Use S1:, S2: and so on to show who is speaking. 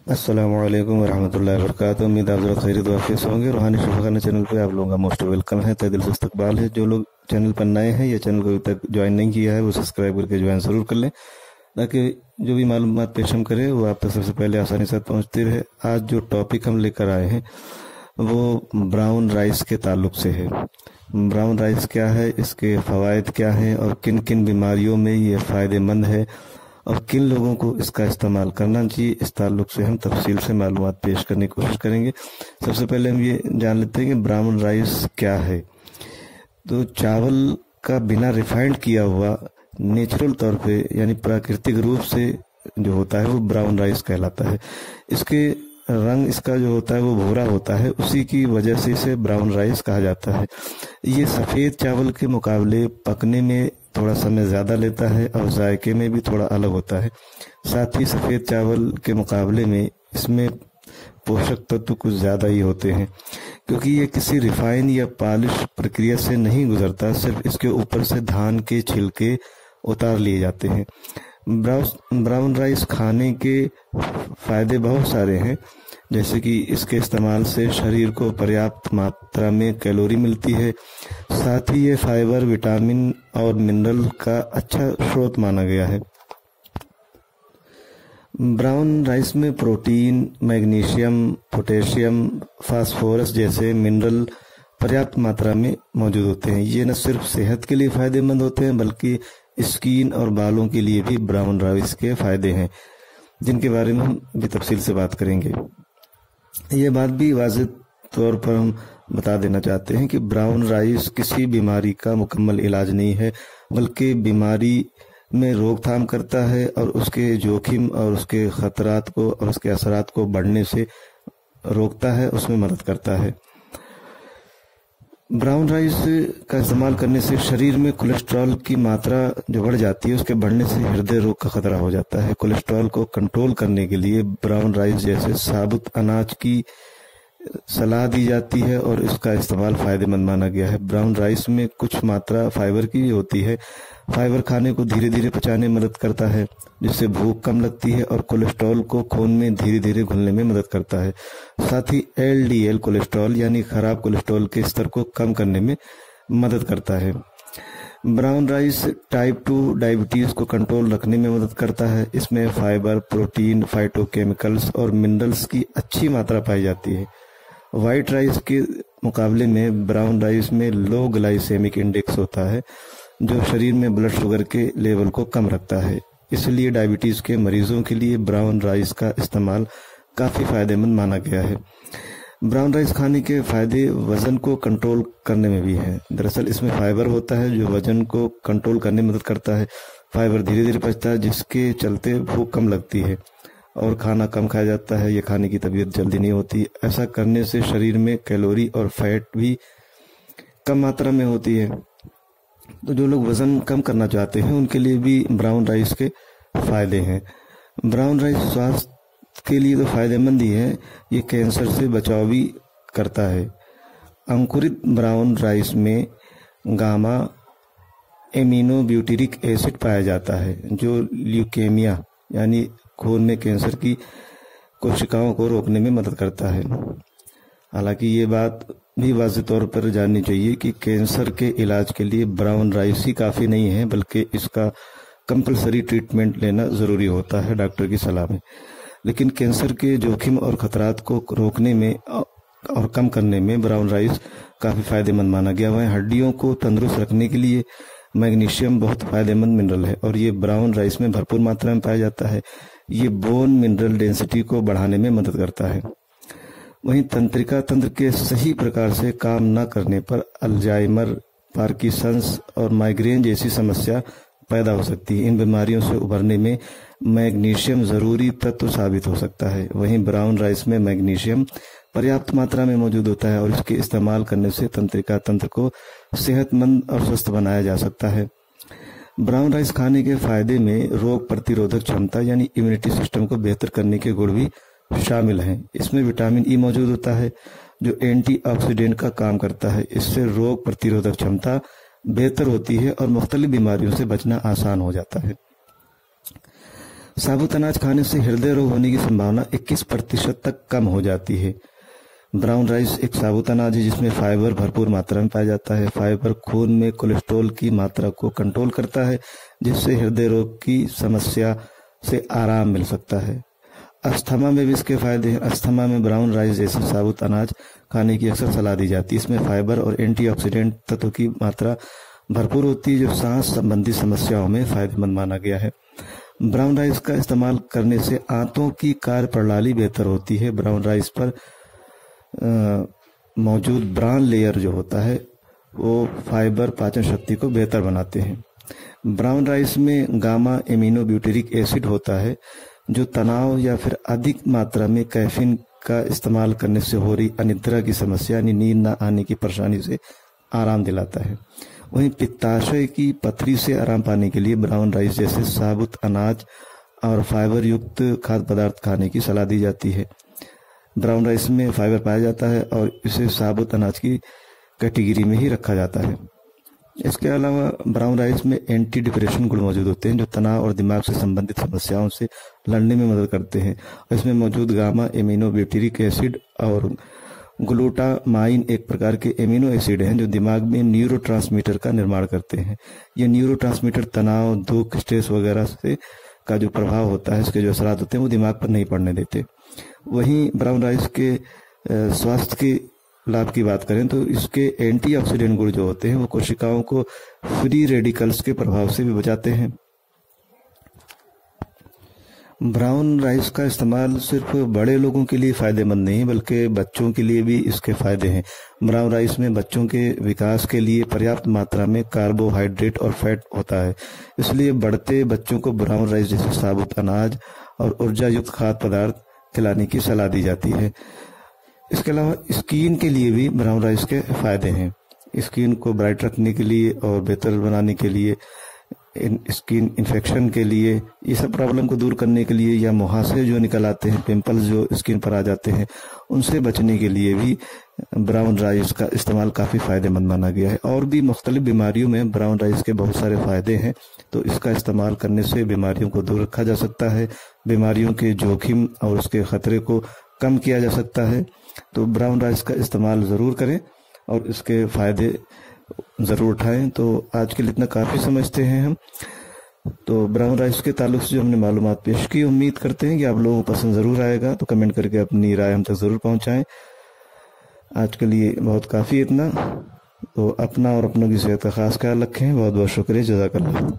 S1: अस्सलामुअलैकुम वरहमतुल्लाहि वबरकातुहू। उम्मीद आप जरा खैरियत वाफियत से होंगे। रूहानी शिफाखाना चैनल पे आप लोगों का मोस्ट वेलकम है, तहे दिल से इस्तकबाल है। जो लोग चैनल पर नए हैं या चैनल को अभी तक ज्वाइन नहीं किया है वो सब्सक्राइब करके ज्वाइन ज़रूर कर लें, ताकि जो भी मालूमात पेश हम करें वो आप तक सबसे पहले आसानी से पहुँचती रहे। आज जो टॉपिक हम लेकर आए हैं वो ब्राउन राइस के ताल्लुक से है। ब्राउन राइस क्या है, इसके फ़वाइद क्या हैं और किन किन बीमारियों में ये फ़ायदेमंद है और किन लोगों को इसका इस्तेमाल करना चाहिए, इस ताल्लुक से हम तफसील से मालूमात पेश करने की कोशिश करेंगे। सबसे पहले हम ये जान लेते हैं कि ब्राउन राइस क्या है। तो चावल का बिना रिफाइंड किया हुआ नेचुरल तौर पे यानी प्राकृतिक रूप से जो होता है वो ब्राउन राइस कहलाता है। इसके रंग इसका जो होता है वो भूरा होता है, उसी की वजह से इसे ब्राउन राइस कहा जाता है। ये सफ़ेद चावल के मुकाबले पकने में थोड़ा समय ज़्यादा लेता है और जायके में भी थोड़ा अलग होता है। साथ ही सफ़ेद चावल के मुकाबले में इसमें पोषक तत्व कुछ ज़्यादा ही होते हैं, क्योंकि ये किसी रिफाइन या पॉलिश प्रक्रिया से नहीं गुजरता, सिर्फ इसके ऊपर से धान के छिलके उतार लिए जाते हैं। ब्राउन राइस खाने के फ़ायदे बहुत सारे हैं, जैसे कि इसके इस्तेमाल से शरीर को पर्याप्त मात्रा में कैलोरी मिलती है। साथ ही ये फाइबर, विटामिन और मिनरल का अच्छा स्रोत माना गया है। ब्राउन राइस में प्रोटीन, मैग्नीशियम, पोटेशियम, फास्फोरस जैसे मिनरल पर्याप्त मात्रा में मौजूद होते हैं। ये न सिर्फ सेहत के लिए फ़ायदेमंद होते हैं बल्कि स्किन और बालों के लिए भी ब्राउन राइस के फ़ायदे हैं, जिनके बारे में हम भी तफसील से बात करेंगे। ये बात भी वाज़ेह तौर पर हम बता देना चाहते हैं कि ब्राउन राइस किसी बीमारी का मुकम्मल इलाज नहीं है, बल्कि बीमारी में रोकथाम करता है और उसके जोखिम और उसके ख़तरात को और उसके असरात को बढ़ने से रोकता है, उसमें मदद करता है। ब्राउन राइस का इस्तेमाल करने से शरीर में कोलेस्ट्रॉल की मात्रा जो बढ़ जाती है, उसके बढ़ने से हृदय रोग का खतरा हो जाता है। कोलेस्ट्रॉल को कंट्रोल करने के लिए ब्राउन राइस जैसे साबुत अनाज की सलाह दी जाती है और इसका इस्तेमाल फ़ायदेमंद माना गया है। ब्राउन राइस में कुछ मात्रा फाइबर की होती है। फाइबर खाने को धीरे धीरे पचाने में मदद करता है, जिससे भूख कम लगती है और कोलेस्ट्रॉल को खून में धीरे धीरे घुलने में मदद करता है। साथ ही LDL कोलेस्ट्रॉल यानी खराब कोलेस्ट्रॉल के स्तर को कम करने में मदद करता है। ब्राउन राइस टाइप 2 डायबिटीज़ को कंट्रोल रखने में मदद करता है। इसमें फाइबर, प्रोटीन, फाइटोकेमिकल्स और मिनरल्स की अच्छी मात्रा पाई जाती है। वाइट राइस के मुकाबले में ब्राउन राइस में लो ग्लाइसेमिक इंडेक्स होता है, जो शरीर में ब्लड शुगर के लेवल को कम रखता है। इसलिए डायबिटीज़ के मरीजों के लिए ब्राउन राइस का इस्तेमाल काफ़ी फ़ायदेमंद माना गया है। ब्राउन राइस खाने के फ़ायदे वज़न को कंट्रोल करने में भी हैं। दरअसल इसमें फाइबर होता है जो वज़न को कंट्रोल करने में मदद करता है। फाइबर धीरे धीरे पचता है, जिसके चलते भूख कम लगती है और खाना कम खाया जाता है। यह खाने की तबीयत जल्दी नहीं होती। ऐसा करने से शरीर में कैलोरी और फैट भी कम मात्रा में होती है। तो जो लोग वज़न कम करना चाहते हैं उनके लिए भी ब्राउन राइस के फ़ायदे हैं। ब्राउन राइस स्वास्थ्य के लिए तो फ़ायदेमंद ही है, ये कैंसर से बचाव भी करता है। अंकुरित ब्राउन राइस में गामा एमिनो ब्यूटेरिक एसिड पाया जाता है, जो ल्यूकेमिया यानी खून में कैंसर की कोशिकाओं को रोकने में मदद करता है। हालांकि ये बात भी वाज़ेह तौर पर जाननी चाहिए कि कैंसर के इलाज के लिए ब्राउन राइस ही काफ़ी नहीं है, बल्कि इसका कंपलसरी ट्रीटमेंट लेना ज़रूरी होता है डॉक्टर की सलाह में। लेकिन कैंसर के जोखिम और ख़तरात को रोकने में और कम करने में ब्राउन राइस काफ़ी फ़ायदेमंद माना गया है। हड्डियों को तंदुरुस्त रखने के लिए मैग्नीशियम बहुत फ़ायदेमंद मिनरल है और ये ब्राउन राइस में भरपूर मात्रा में पाया जाता है। ये बोन मिनरल डेंसिटी को बढ़ाने में मदद करता है। वहीं तंत्रिका तंत्र के सही प्रकार से काम न करने पर अल्जाइमर, पार्किंसंस और माइग्रेन जैसी समस्या पैदा हो सकती है। इन बीमारियों से उभरने में मैग्नीशियम ज़रूरी तत्व साबित हो सकता है। वहीं ब्राउन राइस में मैग्नीशियम पर्याप्त मात्रा में मौजूद होता है और इसके इस्तेमाल करने से तंत्रिका तंत्र को सेहतमंद और स्वस्थ बनाया जा सकता है। ब्राउन राइस खाने के फ़ायदे में रोग प्रतिरोधक क्षमता यानी इम्यूनिटी सिस्टम को बेहतर करने के गुण भी शामिल हैं। इसमें विटामिन ई मौजूद होता है जो एंटीऑक्सीडेंट का काम करता है। इससे रोग प्रतिरोधक क्षमता बेहतर होती है और मुख्तलिफ बीमारियों से बचना आसान हो जाता है। साबुत अनाज खाने से हृदय रोग होने की संभावना 21% तक कम हो जाती है। ब्राउन राइस एक साबुत अनाज है जिसमें फाइबर भरपूर मात्रा में पाया जाता है। फाइबर खून में कोलेस्ट्रॉल की मात्रा को कंट्रोल करता है, जिससे हृदय रोग की समस्या से आराम मिल सकता है। अस्थमा में भी इसके फायदे हैं। अस्थमा में ब्राउन राइस जैसे साबुत अनाज खाने की अक्सर सलाह दी जाती है। इसमें फाइबर और एंटीऑक्सीडेंट तत्व की मात्रा भरपूर होती है, जो सांस संबंधी समस्याओं में फायदेमंद माना गया है। ब्राउन राइस का इस्तेमाल करने से आंतों की कार्य प्रणाली बेहतर होती है। ब्राउन राइस पर मौजूद ब्रान लेयर जो होता है वो फाइबर पाचन शक्ति को बेहतर बनाते हैं। ब्राउन राइस में गामा एमिनो ब्यूटेरिक एसिड होता है, जो तनाव या फिर अधिक मात्रा में कैफीन का इस्तेमाल करने से हो रही अनिद्रा की समस्या यानी नींद न आने की परेशानी से आराम दिलाता है। वहीं पित्ताशय की पथरी से आराम पाने के लिए ब्राउन राइस जैसे साबुत अनाज और फाइबर युक्त खाद्य पदार्थ खाने की सलाह दी जाती है। ब्राउन राइस में फाइबर पाया जाता है और इसे साबुत अनाज की कैटेगरी में ही रखा जाता है। इसके अलावा ब्राउन राइस में एंटी डिप्रेशन गुण मौजूद होते हैं, जो तनाव और दिमाग से संबंधित समस्याओं से लड़ने में मदद करते हैं। इसमें मौजूद गामा एमिनो ब्यूटेरिक एसिड और ग्लूटामाइन एक प्रकार के एमिनो एसिड हैं, जो दिमाग में न्यूरोट्रांसमीटर का निर्माण करते हैं। ये न्यूरोट्रांसमीटर तनाव, दुख, स्ट्रेस वगैरह से का जो प्रभाव होता है, इसके जो असरात होते हैं वो दिमाग पर नहीं पड़ने देते। वहीं ब्राउन राइस के स्वास्थ्य के लाभ की बात करें तो इसके एंटीऑक्सीडेंट गुण जो होते हैं वो कोशिकाओं को फ्री रेडिकल्स के प्रभाव से भी बचाते हैं। ब्राउन राइस का इस्तेमाल सिर्फ बड़े लोगों के लिए फायदेमंद नहीं बल्कि बच्चों के लिए भी इसके फायदे हैं। ब्राउन राइस में बच्चों के विकास के लिए पर्याप्त मात्रा में कार्बोहाइड्रेट और फैट होता है, इसलिए बढ़ते बच्चों को ब्राउन राइस जैसे साबुत अनाज और ऊर्जा युक्त खाद्य पदार्थ खिलाने की सलाह दी जाती है। इसके अलावा स्किन के लिए भी ब्राउन राइस के फायदे हैं। स्किन को ब्राइट रखने के लिए और बेहतर बनाने के लिए, स्किन इन्फेक्शन के लिए, ये सब प्रॉब्लम को दूर करने के लिए, या मुहासे जो निकल आते हैं, पिंपल्स जो स्किन पर आ जाते हैं, उनसे बचने के लिए भी ब्राउन राइस का इस्तेमाल काफ़ी फ़ायदेमंद माना गया है। और भी मुख्तलिफ बीमारियों में ब्राउन राइस के बहुत सारे फ़ायदे हैं, तो इसका इस्तेमाल करने से बीमारियों को दूर रखा जा सकता है, बीमारियों के जोखिम और उसके ख़तरे को कम किया जा सकता है। तो ब्राउन राइस का इस्तेमाल ज़रूर करें और इसके फ़ायदे ज़रूर उठाएं। तो आज के लिए इतना काफ़ी समझते हैं हम। तो ब्राउन राइस के ताल्लुक से जो हमने मालूमात पेश की, उम्मीद करते हैं कि आप लोगों को पसंद ज़रूर आएगा। तो कमेंट करके अपनी राय हम तक ज़रूर पहुंचाएं। आज के लिए बहुत काफ़ी इतना। तो अपना और अपनों की सेहत का खास ख्याल रखें। बहुत बहुत शुक्रिया। जज़ाकल्लाह।